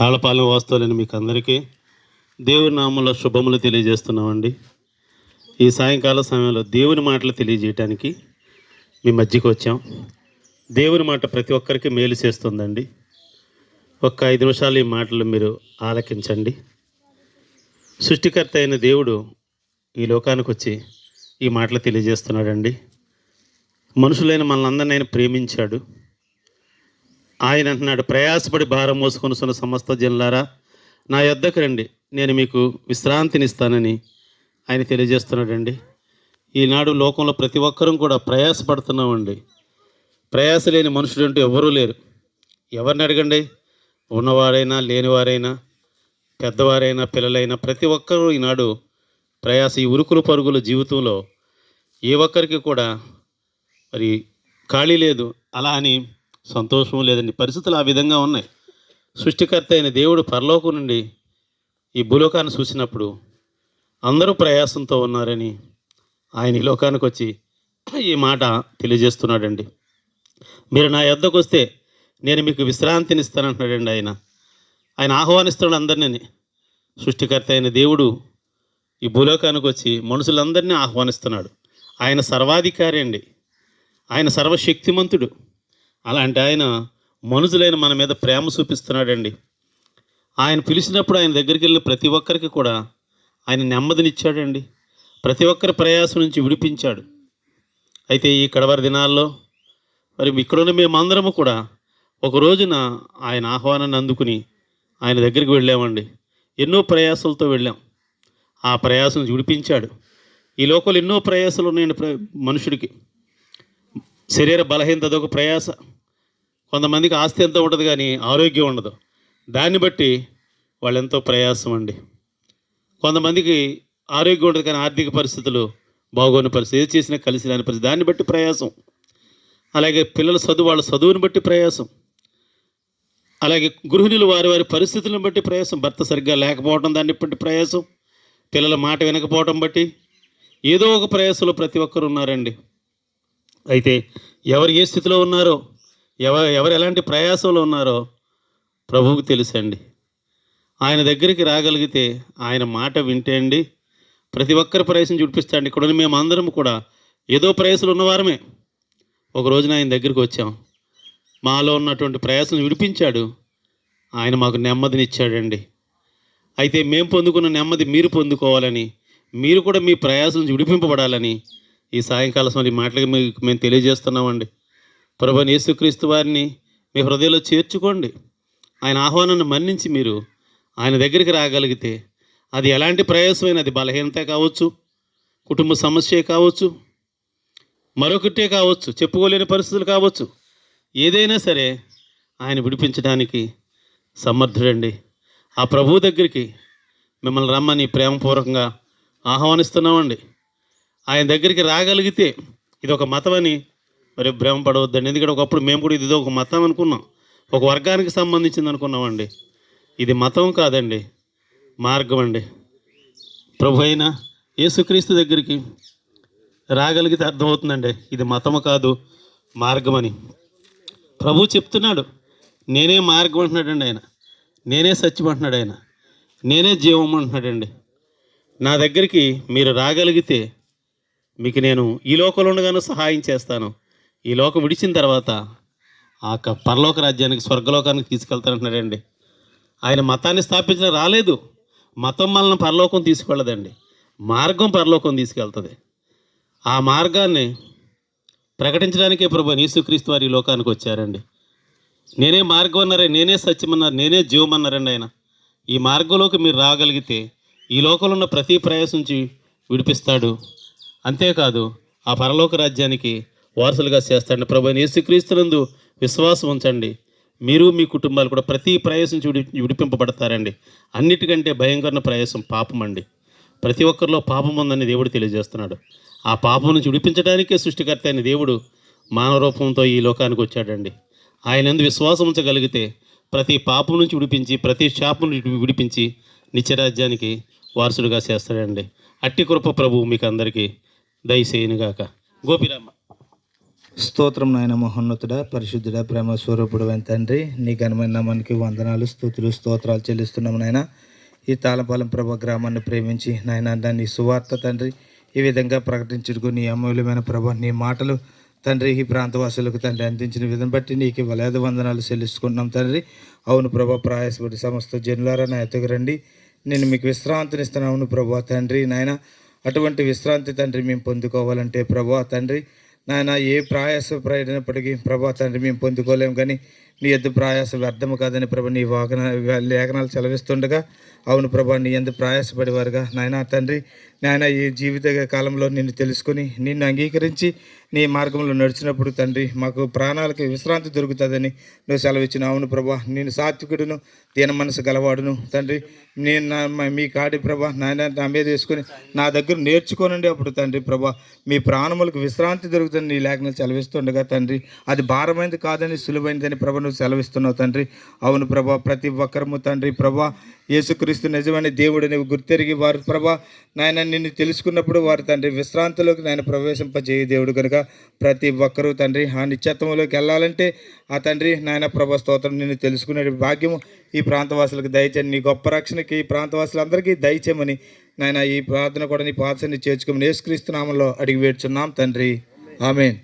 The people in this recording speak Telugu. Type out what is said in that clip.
తాళపాలెం వాస్తవాలని మీకు అందరికీ దేవుని నామంలో శుభములు తెలియజేస్తున్నామండి. ఈ సాయంకాల సమయంలో దేవుని మాటలు తెలియజేయటానికి మీ మధ్యకి వచ్చాం. దేవుని మాట ప్రతి ఒక్కరికి మేలు చేస్తుందండి. ఒక్క 5 నిమిషాలు ఈ మాటలు మీరు ఆలకించండి. సృష్టికర్త అయిన దేవుడు ఈ లోకానికి వచ్చి ఈ మాటలు తెలియజేస్తున్నాడండి. మనుషులైన మనల్ని ఆయన ప్రేమించాడు. ఆయన అంటున్నాడు, ప్రయాసపడి భారం మోసుకొనున్న సమస్త జనులారా నా యొద్దకు రండి, నేను మీకు విశ్రాంతినిస్తానని ఆయన తెలియజేస్తున్నాడండి. ఈనాడు లోకంలో ప్రతి ఒక్కరూ కూడా ప్రయాసపడుతున్నామండి. ప్రయాస లేని మనుషులు అంటూ ఎవరూ లేరు. ఎవరిని అడగండి, ఉన్నవారైనా లేనివారైనా పెద్దవారైనా పిల్లలైనా ప్రతి ఒక్కరూ ఈనాడు ప్రయాస, ఈ ఉరుకులు పరుగుల జీవితంలో ఏ ఒక్కరికి కూడా మరి ఖాళీ లేదు, అలా అని సంతోషం లేదండి. పరిస్థితులు ఆ విధంగా ఉన్నాయి. సృష్టికర్త అయిన దేవుడు పరలోకం నుండి ఈ భూలోకాన్ని చూసినప్పుడు అందరూ ప్రయాసంతో ఉన్నారని ఆయన ఈ లోకానికి వచ్చి ఈ మాట తెలియజేస్తున్నాడండి. మీరు నా యొద్దకు వస్తే నేను మీకు విశ్రాంతినిస్తానంటున్నాడండి. ఆయన ఆహ్వానిస్తున్నాడు అందరినీ. సృష్టికర్త అయిన దేవుడు ఈ భూలోకానికి వచ్చి మనుషులందరినీ ఆహ్వానిస్తున్నాడు. ఆయన సర్వాధికారి అండి, ఆయన సర్వశక్తిమంతుడు. అలాంటి ఆయన మనుషులైన మన మీద ప్రేమ చూపిస్తున్నాడండి. ఆయన పిలిచినప్పుడు ఆయన దగ్గరికి వెళ్ళి ప్రతి ఒక్కరికి కూడా ఆయన నెమ్మదినిచ్చాడండి. ప్రతి ఒక్కరి ప్రయాసం నుంచి విడిపించాడు. అయితే ఈ కడవరి దినాల్లో మరి ఇక్కడున్న మేమందరము కూడా ఒక రోజున ఆయన ఆహ్వానాన్ని అందుకుని ఆయన దగ్గరికి వెళ్ళామండి. ఎన్నో ప్రయాసాలతో వెళ్ళాం. ఆ ప్రయాసం విడిపించాడు. ఈ లోకంలో ఎన్నో ప్రయాసాలు ఉన్నాయండి మనుషుడికి. శరీర బలహీనత అదొక ప్రయాస. కొంతమందికి ఆస్తి ఎంతో ఉంటుంది కానీ ఆరోగ్యం ఉండదు. దాన్ని బట్టి వాళ్ళు ఎంతో ప్రయాసం అండి. కొంతమందికి ఆరోగ్యం ఉండదు కానీ ఆర్థిక పరిస్థితులు బాగోని పరిస్థితి, ఏది చేసినా కలిసి రాని పరిస్థితి, దాన్ని బట్టి ప్రయాసం. అలాగే పిల్లల వాళ్ళ చదువుని బట్టి ప్రయాసం. అలాగే గృహిణులు వారి వారి పరిస్థితులను బట్టి ప్రయాసం. భర్త సరిగ్గా లేకపోవడం దాన్ని బట్టి ప్రయాసం. పిల్లల మాట వినకపోవడం బట్టి ఏదో ఒక ప్రయాసంలో ప్రతి ఒక్కరు ఉన్నారండి. అయితే ఎవరు ఏ స్థితిలో ఉన్నారో, ఎవరు ఎలాంటి ప్రయాసంలో ఉన్నారో ప్రభువుకు తెలుసండి. ఆయన దగ్గరికి రాగలిగితే, ఆయన మాట వింటే అండి ప్రతి ఒక్కరి ప్రయాసం చూపిస్తాండి. ఇక్కడ మేము అందరం కూడా ఏదో ప్రయాసలు ఉన్నవారమే. ఒక రోజున ఆయన దగ్గరికి వచ్చాం. మాలో ఉన్నటువంటి ప్రయాసం విడిపించాడు. ఆయన మాకు నెమ్మదినిచ్చాడండి. అయితే మేము పొందుకున్న నెమ్మది మీరు పొందుకోవాలని, మీరు కూడా మీ ప్రయాసం విడిపింపబడాలని ఈ సాయంకాల సమయం మాటలకి మేము తెలియజేస్తున్నామండి. ప్రభువైన యేసుక్రీస్తు వారిని మీ హృదయంలో చేర్చుకోండి. ఆయన ఆహ్వానాన్ని మన్నించి మీరు ఆయన దగ్గరికి రాగలిగితే, అది ఎలాంటి ప్రయాసమైనా, అది బలహీనత కావచ్చు, కుటుంబ సమస్య కావచ్చు, మరొకటే కావచ్చు, చెప్పుకోలేని పరిస్థితులు కావచ్చు, ఏదైనా సరే ఆయన విడిపించడానికి సమర్థుడండి. ఆ ప్రభువు దగ్గరికి మిమ్మల్ని రమ్మని ప్రేమపూర్వకంగా ఆహ్వానిస్తున్నామండి. ఆయన దగ్గరికి రాగలిగితే, ఇది ఒక మతం అని మరి భ్రమపడవద్దండి. ఎందుకంటే ఒకప్పుడు మేము కూడా ఇది ఒక మతం అనుకున్నాం, ఒక వర్గానికి సంబంధించింది అనుకున్నామండి. ఇది మతం కాదండి, మార్గం అండి. ప్రభు అయిన యేసుక్రీస్తు దగ్గరికి రాగలిగితే అర్థమవుతుందండి, ఇది మతము కాదు, మార్గం అని. ప్రభు చెప్తున్నాడు, నేనే మార్గం అంటున్నాడండి ఆయన, నేనే సత్యం అంటున్నాడు ఆయన, నేనే జీవం అంటున్నాడండి. నా దగ్గరికి మీరు రాగలిగితే మీకు నేను ఈ లోకంలో ఉండగానే సహాయం చేస్తాను. ఈ లోకం విడిచిన తర్వాత ఆ పరలోక రాజ్యానికి, స్వర్గలోకానికి తీసుకెళ్తానంటున్నాడండి. ఆయన మతాన్ని స్థాపించడం రాలేదు. మతం మనల్ని పరలోకం తీసుకెళ్ళదండి, మార్గం పరలోకం తీసుకెళ్తుంది. ఆ మార్గాన్ని ప్రకటించడానికే ప్రభువైన యేసుక్రీస్తు వారు ఈ లోకానికి వచ్చారండి. నేనే మార్గం అన్నారే, నేనే సత్యం అన్నారు, నేనే జీవం అన్నారండి ఆయన. ఈ మార్గంలోకి మీరు రాగలిగితే ఈ లోకంలో ఉన్న ప్రతి ప్రయాసం నుంచి విడిపిస్తాడు. అంతేకాదు ఆ పరలోక రాజ్యానికి వారసులుగా చేస్తాడు. ప్రభువైన యేసుక్రీస్తునందు విశ్వాసం ఉంచండి, మీరు మీ కుటుంబాలు కూడా ప్రతి ప్రయాసం నుంచి విడిపింపబడతారండి. అన్నిటికంటే భయంకరమైన ప్రయాసం పాపం అండి. ప్రతి ఒక్కరిలో పాపం ఉందని దేవుడు తెలియజేస్తున్నాడు. ఆ పాపం నుంచి విడిపించడానికే సృష్టికర్త అయిన దేవుడు మానవ రూపంతో ఈ లోకానికి వచ్చాడండి. ఆయన యందు విశ్వాసం ఉంచగలిగితే ప్రతి పాపం నుంచి విడిపించి, ప్రతి శాపం నుంచి విడిపించి నిత్యరాజ్యానికి వారసుడుగా చేస్తాడండి. అట్టి కృప ప్రభు మీకు అందరికీ దయచేయునుగాక. గోపిరామ. స్తోత్రం నాయన మహోన్నతుడా, పరిశుద్ధుడా, ప్రేమ స్వరూపుడు అయిన తండ్రి, నీ ఘనమైన నామానికి వందనాలు, స్తుతులు, స్తోత్రాలు చెల్లిస్తున్నాము నాయన. ఈ తాళపాలెం ప్రభ గ్రామాన్ని ప్రేమించి నాయన దాన్ని సువార్త తండ్రి ఈ విధంగా ప్రకటించుటకు నీ అమూల్యమైన ప్రభ నీ మాటలు తండ్రి ఈ ప్రాంతవాసులకు తండ్రి అందించిన విధం బట్టి నీకు వేలాద వందనాలు చెల్లిస్తున్నాం తండ్రి. అవును ప్రభ, ప్రయాసపడి సమస్త జనులారా నా ఎత్తుకు రండి, నేను మీకు విశ్రాంతినిస్తున్నాను. అవును ప్రభా తండ్రి నాయన, అటువంటి విశ్రాంతి తండ్రి మేము పొందుకోవాలంటే ప్రభా తండ్రి నాయన ఏ ప్రయాస ప్రయత్నప్పటికీ ప్రభా తండ్రి మేము పొందుకోలేము, కానీ నీ ఎద్దు ప్రయాస వ్యర్థము కాదని ప్రభా నీ లేఖనాలు సెలవిస్తుండగా అవును ప్రభా నీ ఎందు ప్రయాసపడేవారుగా నాయన తండ్రి నాయన ఈ జీవిత కాలంలో నిన్ను తెలుసుకొని నిన్ను అంగీకరించి నీ మార్గంలో నడిచినప్పుడు తండ్రి మాకు ప్రాణాలకు విశ్రాంతి దొరుకుతుందని నువ్వు సెలవిచ్చిన. అవును ప్రభా, నేను సాత్వికుడును దీన మనసు గలవాడును తండ్రి, నేను మీ కాడి ప్రభా నాయన నా మీద వేసుకొని నా దగ్గర నేర్చుకోనండి, అప్పుడు తండ్రి ప్రభా మీ ప్రాణములకు విశ్రాంతి దొరుకుతుంది నీ లేఖనాలు సెలవిస్తుండగా తండ్రి. అది భారమైనది కాదని సులువైనదని ప్రభా నువ్వు సెలవిస్తున్నావు తండ్రి. అవును ప్రభా, ప్రతి ఒక్కరము తండ్రి ప్రభా యేసుక్రీస్తు నిజమైన దేవుడిని గుర్తెరిగి వారు ప్రభా నాయన నిన్ను తెలుసుకున్నప్పుడు వారు తండ్రి విశ్రాంతిలోకి నాయన ప్రవేశింపజేయ దేవుడు కనుక ప్రతి ఒక్కరూ తండ్రి ఆ నిత్యత్వంలోకి వెళ్ళాలంటే ఆ తండ్రి నాయన ప్రభా స్తోత్రం నిన్ను తెలుసుకునే భాగ్యము ఈ ప్రాంతవాసులకు దయచేయండి. నీ గొప్ప రక్షణకి ఈ ప్రాంతవాసులందరికీ దయచేయమని నాయన ఈ ప్రార్థన కూడా నీ పాదసన్ని చేర్చుకోమని యేసుక్రీస్తు నామంలో అడిగి వేడుచున్నాం తండ్రి. ఆమేన్.